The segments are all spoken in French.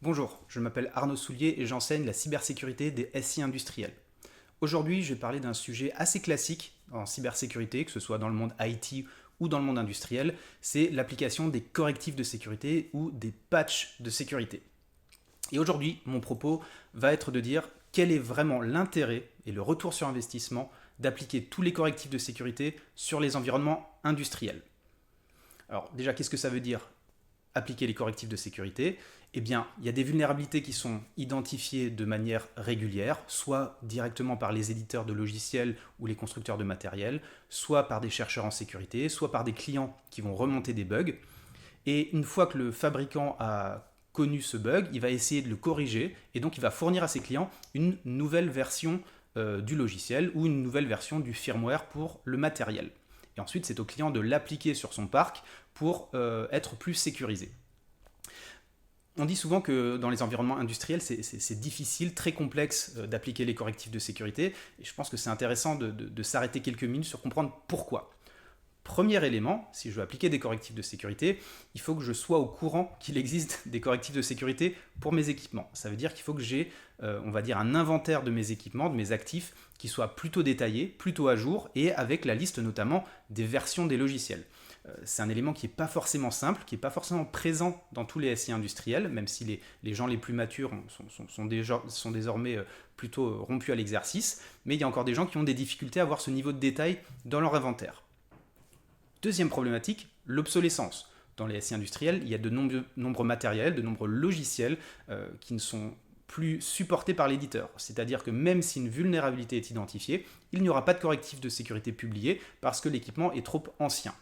Bonjour, je m'appelle Arnaud Soulier et j'enseigne la cybersécurité des SI industriels. Aujourd'hui, je vais parler d'un sujet assez classique en cybersécurité, que ce soit dans le monde IT ou dans le monde industriel, c'est l'application des correctifs de sécurité ou des patchs de sécurité. Et aujourd'hui, mon propos va être de dire quel est vraiment l'intérêt et le retour sur investissement d'appliquer tous les correctifs de sécurité sur les environnements industriels. Alors déjà, qu'est-ce que ça veut dire appliquer les correctifs de sécurité? Eh bien, il y a des vulnérabilités qui sont identifiées de manière régulière, soit directement par les éditeurs de logiciels ou les constructeurs de matériel, soit par des chercheurs en sécurité, soit par des clients qui vont remonter des bugs. Et une fois que le fabricant a connu ce bug, il va essayer de le corriger et donc il va fournir à ses clients une nouvelle version du logiciel ou une nouvelle version du firmware pour le matériel. Et ensuite, c'est au client de l'appliquer sur son parc pour être plus sécurisé. On dit souvent que dans les environnements industriels, c'est difficile, très complexe d'appliquer les correctifs de sécurité. Et je pense que c'est intéressant de s'arrêter quelques minutes sur comprendre pourquoi. Premier élément, si je veux appliquer des correctifs de sécurité, il faut que je sois au courant qu'il existe des correctifs de sécurité pour mes équipements. Ça veut dire qu'il faut que j'ai, on va dire, un inventaire de mes équipements, de mes actifs, qui soit plutôt détaillé, plutôt à jour, et avec la liste notamment des versions des logiciels. C'est un élément qui n'est pas forcément simple, qui n'est pas forcément présent dans tous les SI industriels, même si les gens les plus matures sont désormais plutôt rompus à l'exercice, mais il y a encore des gens qui ont des difficultés à avoir ce niveau de détail dans leur inventaire. Deuxième problématique, l'obsolescence. Dans les SI industriels, il y a de nombreux matériels, de nombreux logiciels qui ne sont plus supportés par l'éditeur. C'est-à-dire que même si une vulnérabilité est identifiée, il n'y aura pas de correctif de sécurité publié parce que l'équipement est trop ancien.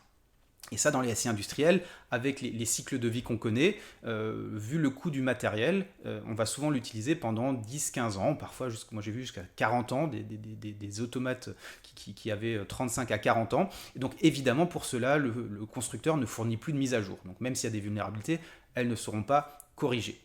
Et ça, dans les SI industriels, avec les cycles de vie qu'on connaît, vu le coût du matériel, on va souvent l'utiliser pendant 10-15 ans, parfois, moi j'ai vu jusqu'à 40 ans, des automates qui avaient 35 à 40 ans. Et donc évidemment, pour cela, le constructeur ne fournit plus de mise à jour. Donc même s'il y a des vulnérabilités, elles ne seront pas corrigées.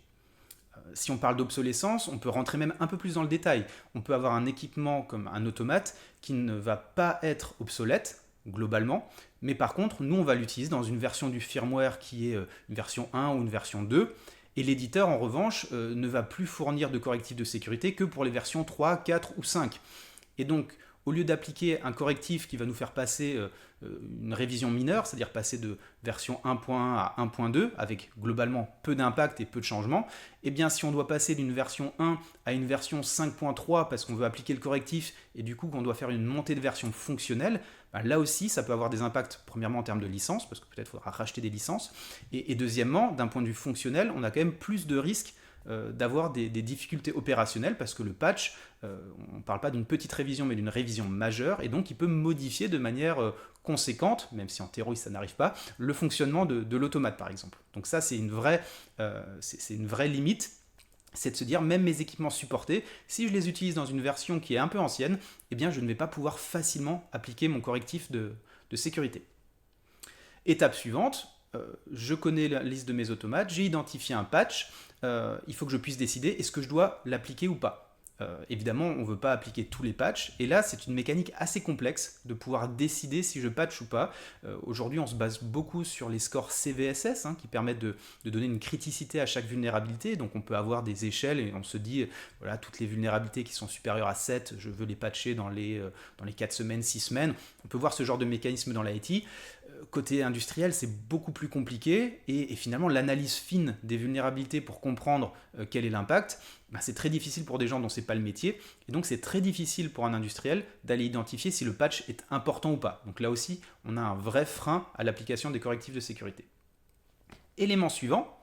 Si on parle d'obsolescence, on peut rentrer même un peu plus dans le détail. On peut avoir un équipement comme un automate qui ne va pas être obsolète, globalement, mais par contre, nous, on va l'utiliser dans une version du firmware qui est une version 1 ou une version 2, et l'éditeur, en revanche, ne va plus fournir de correctifs de sécurité que pour les versions 3, 4 ou 5. Et donc, au lieu d'appliquer un correctif qui va nous faire passer une révision mineure, c'est-à-dire passer de version 1.1 à 1.2, avec globalement peu d'impact et peu de changements, eh bien si on doit passer d'une version 1 à une version 5.3 parce qu'on veut appliquer le correctif et du coup qu'on doit faire une montée de version fonctionnelle, ben là aussi ça peut avoir des impacts premièrement en termes de licence, parce que peut-être faudra racheter des licences, et deuxièmement, d'un point de vue fonctionnel, on a quand même plus de risques d'avoir des difficultés opérationnelles parce que le patch, on ne parle pas d'une petite révision mais d'une révision majeure et donc il peut modifier de manière conséquente, même si en théorie ça n'arrive pas, le fonctionnement de l'automate par exemple. Donc ça c'est une vraie limite, c'est de se dire même mes équipements supportés, si je les utilise dans une version qui est un peu ancienne, eh bien je ne vais pas pouvoir facilement appliquer mon correctif de sécurité. Étape suivante, je connais la liste de mes automates, j'ai identifié un patch, il faut que je puisse décider est-ce que je dois l'appliquer ou pas. Évidemment, on ne veut pas appliquer tous les patchs, et là, c'est une mécanique assez complexe de pouvoir décider si je patch ou pas. Aujourd'hui, on se base beaucoup sur les scores CVSS, qui permettent de donner une criticité à chaque vulnérabilité. Donc, on peut avoir des échelles, et on se dit, voilà, toutes les vulnérabilités qui sont supérieures à 7, je veux les patcher dans les 4 semaines, 6 semaines. On peut voir ce genre de mécanisme dans l'IT. Côté industriel, c'est beaucoup plus compliqué et finalement l'analyse fine des vulnérabilités pour comprendre quel est l'impact, c'est très difficile pour des gens dont c'est pas le métier et donc c'est très difficile pour un industriel d'aller identifier si le patch est important ou pas. Donc là aussi, on a un vrai frein à l'application des correctifs de sécurité. Élément suivant,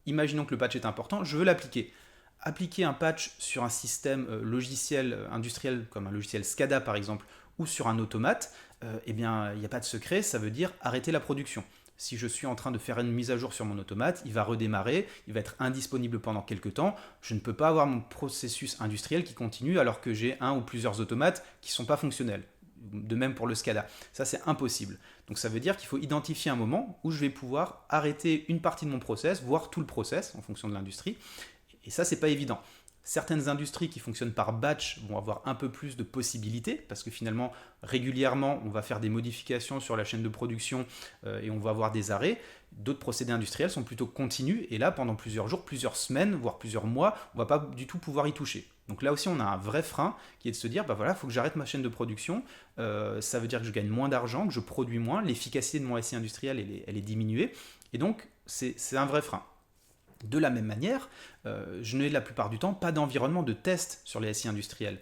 imaginons que le patch est important, je veux l'appliquer. Appliquer un patch sur un système logiciel industriel comme un logiciel SCADA par exemple ou sur un automate, eh bien, il n'y a pas de secret, ça veut dire arrêter la production. Si je suis en train de faire une mise à jour sur mon automate, il va redémarrer, il va être indisponible pendant quelques temps. Je ne peux pas avoir mon processus industriel qui continue alors que j'ai un ou plusieurs automates qui ne sont pas fonctionnels. De même pour le SCADA. Ça, c'est impossible. Donc ça veut dire qu'il faut identifier un moment où je vais pouvoir arrêter une partie de mon process, voire tout le process en fonction de l'industrie. Et ça, c'est pas évident. Certaines industries qui fonctionnent par batch vont avoir un peu plus de possibilités parce que finalement, régulièrement, on va faire des modifications sur la chaîne de production et on va avoir des arrêts. D'autres procédés industriels sont plutôt continus et là, pendant plusieurs jours, plusieurs semaines, voire plusieurs mois, on ne va pas du tout pouvoir y toucher. Donc là aussi, on a un vrai frein qui est de se dire, bah voilà, il faut que j'arrête ma chaîne de production, ça veut dire que je gagne moins d'argent, que je produis moins, l'efficacité de mon SI industriel, elle est diminuée, et donc c'est un vrai frein. De la même manière, je n'ai la plupart du temps pas d'environnement de test sur les SI industriels.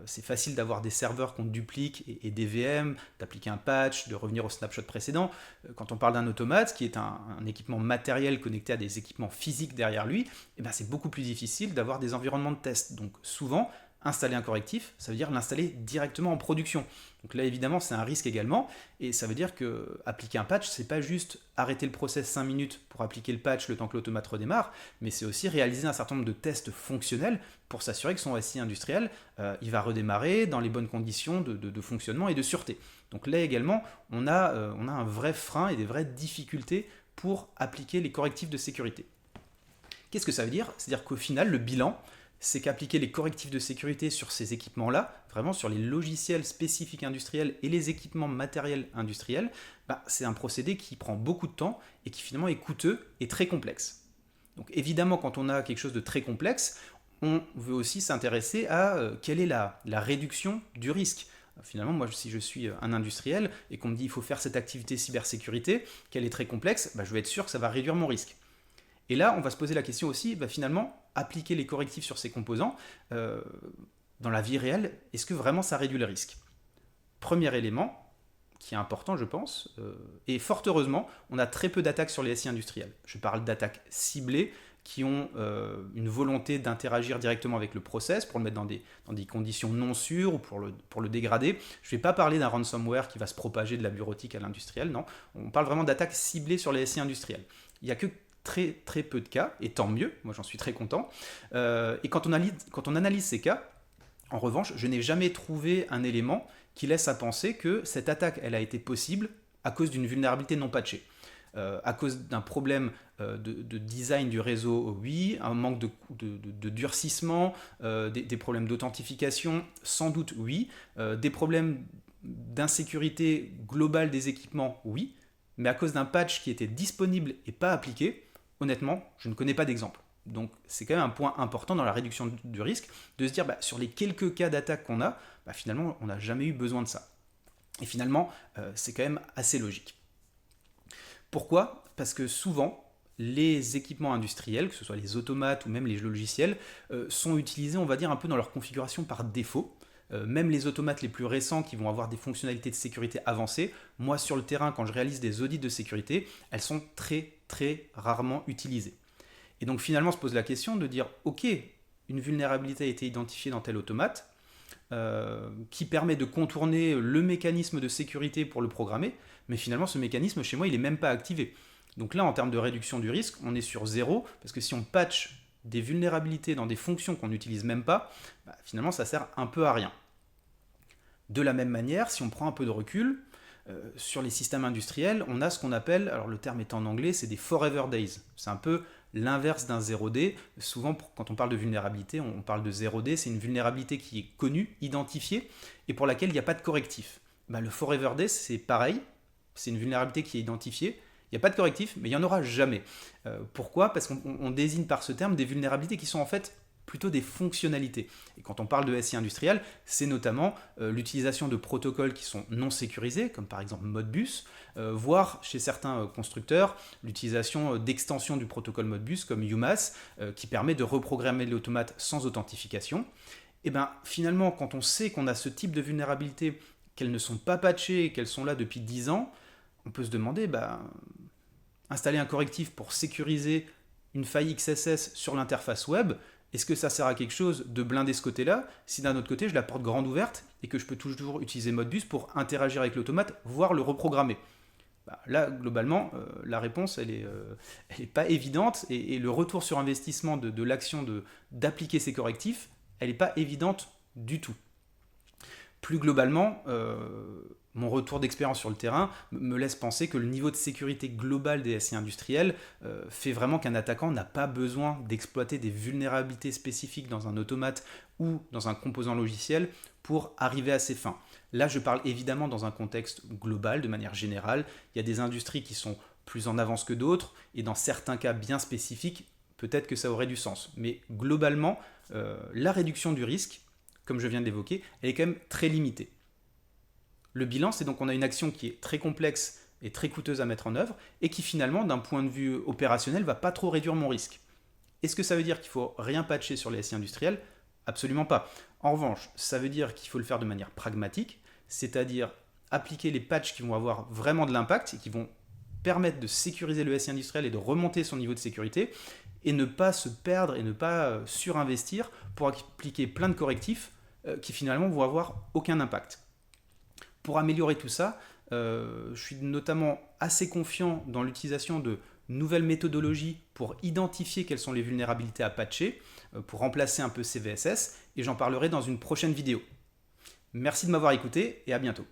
C'est facile d'avoir des serveurs qu'on duplique et des VM, d'appliquer un patch, de revenir au snapshot précédent. Quand on parle d'un automate, qui est un équipement matériel connecté à des équipements physiques derrière lui, eh ben c'est beaucoup plus difficile d'avoir des environnements de test. Donc souvent, installer un correctif, ça veut dire l'installer directement en production. Donc là, évidemment, c'est un risque également, et ça veut dire que appliquer un patch, c'est pas juste arrêter le process 5 minutes pour appliquer le patch le temps que l'automate redémarre, mais c'est aussi réaliser un certain nombre de tests fonctionnels pour s'assurer que son SI industriel, il va redémarrer dans les bonnes conditions de fonctionnement et de sûreté. Donc là également, on a un vrai frein et des vraies difficultés pour appliquer les correctifs de sécurité. Qu'est-ce que ça veut dire? C'est-à-dire qu'au final, le bilan, c'est qu'appliquer les correctifs de sécurité sur ces équipements-là, vraiment sur les logiciels spécifiques industriels et les équipements matériels industriels, c'est un procédé qui prend beaucoup de temps et qui finalement est coûteux et très complexe. Donc évidemment, quand on a quelque chose de très complexe, on veut aussi s'intéresser à quelle est la réduction du risque. Finalement, moi, si je suis un industriel et qu'on me dit qu'il faut faire cette activité cybersécurité, qu'elle est très complexe, je vais être sûr que ça va réduire mon risque. Et là, on va se poser la question aussi, finalement, appliquer les correctifs sur ces composants, dans la vie réelle, est-ce que vraiment ça réduit le risque? Premier élément, qui est important, je pense, et fort heureusement, on a très peu d'attaques sur les SI industriels. Je parle d'attaques ciblées qui ont une volonté d'interagir directement avec le process pour le mettre dans des conditions non sûres ou pour le dégrader. Je ne vais pas parler d'un ransomware qui va se propager de la bureautique à l'industriel, non. On parle vraiment d'attaques ciblées sur les SI industriels. Il n'y a que très très peu de cas, et tant mieux, moi j'en suis très content. Et quand on analyse ces cas, en revanche, je n'ai jamais trouvé un élément qui laisse à penser que cette attaque, elle a été possible à cause d'une vulnérabilité non patchée. À cause d'un problème de design du réseau, oui, un manque de durcissement, des problèmes d'authentification, sans doute oui, des problèmes d'insécurité globale des équipements, oui, mais à cause d'un patch qui était disponible et pas appliqué, honnêtement, je ne connais pas d'exemple. Donc c'est quand même un point important dans la réduction du risque, de se dire sur les quelques cas d'attaque qu'on a, finalement on n'a jamais eu besoin de ça. Et finalement, c'est quand même assez logique. Pourquoi? Parce que souvent, les équipements industriels, que ce soit les automates ou même les logiciels, sont utilisés, on va dire, un peu dans leur configuration par défaut. Même les automates les plus récents qui vont avoir des fonctionnalités de sécurité avancées, moi sur le terrain, quand je réalise des audits de sécurité, elles sont très très rarement utilisées. Et donc finalement se pose la question de dire, ok, une vulnérabilité a été identifiée dans tel automate, qui permet de contourner le mécanisme de sécurité pour le programmer, mais finalement ce mécanisme chez moi il n'est même pas activé. Donc là en termes de réduction du risque, on est sur zéro, parce que si on patch des vulnérabilités dans des fonctions qu'on n'utilise même pas, finalement ça sert un peu à rien. De la même manière, si on prend un peu de recul, sur les systèmes industriels, on a ce qu'on appelle, alors le terme est en anglais, c'est des forever days. C'est un peu l'inverse d'un 0D. Souvent, quand on parle de vulnérabilité, on parle de 0D. C'est une vulnérabilité qui est connue, identifiée, et pour laquelle il n'y a pas de correctif. Le forever day, c'est pareil. C'est une vulnérabilité qui est identifiée. Il n'y a pas de correctif, mais il n'y en aura jamais. Pourquoi? Parce qu'on désigne par ce terme des vulnérabilités qui sont en fait plutôt des fonctionnalités. Et quand on parle de SI industriel, c'est notamment l'utilisation de protocoles qui sont non sécurisés, comme par exemple Modbus, voire chez certains constructeurs, l'utilisation d'extensions du protocole Modbus comme UMass, qui permet de reprogrammer l'automate sans authentification. Et finalement, quand on sait qu'on a ce type de vulnérabilité, qu'elles ne sont pas patchées, qu'elles sont là depuis 10 ans, on peut se demander, installer un correctif pour sécuriser une faille XSS sur l'interface web, est-ce que ça sert à quelque chose de blinder ce côté-là, si d'un autre côté je la porte grande ouverte et que je peux toujours utiliser Modbus pour interagir avec l'automate, voire le reprogrammer? Là, globalement, la réponse, elle est pas évidente et le retour sur investissement de l'action d'appliquer ces correctifs, elle n'est pas évidente du tout. Plus globalement, mon retour d'expérience sur le terrain me laisse penser que le niveau de sécurité global des SI industriels fait vraiment qu'un attaquant n'a pas besoin d'exploiter des vulnérabilités spécifiques dans un automate ou dans un composant logiciel pour arriver à ses fins. Là, je parle évidemment dans un contexte global, de manière générale. Il y a des industries qui sont plus en avance que d'autres, et dans certains cas bien spécifiques, peut-être que ça aurait du sens. Mais globalement, la réduction du risque, comme je viens de l'évoquer, elle est quand même très limitée. Le bilan, c'est donc qu'on a une action qui est très complexe et très coûteuse à mettre en œuvre, et qui finalement, d'un point de vue opérationnel, va pas trop réduire mon risque. Est-ce que ça veut dire qu'il faut rien patcher sur les SI industriels? Absolument pas. En revanche, ça veut dire qu'il faut le faire de manière pragmatique, c'est-à-dire appliquer les patchs qui vont avoir vraiment de l'impact et qui vont permettre de sécuriser le SI industriel et de remonter son niveau de sécurité, et ne pas se perdre et ne pas surinvestir pour appliquer plein de correctifs qui finalement vont avoir aucun impact. Pour améliorer tout ça, je suis notamment assez confiant dans l'utilisation de nouvelles méthodologies pour identifier quelles sont les vulnérabilités à patcher, pour remplacer un peu CVSS, et j'en parlerai dans une prochaine vidéo. Merci de m'avoir écouté et à bientôt.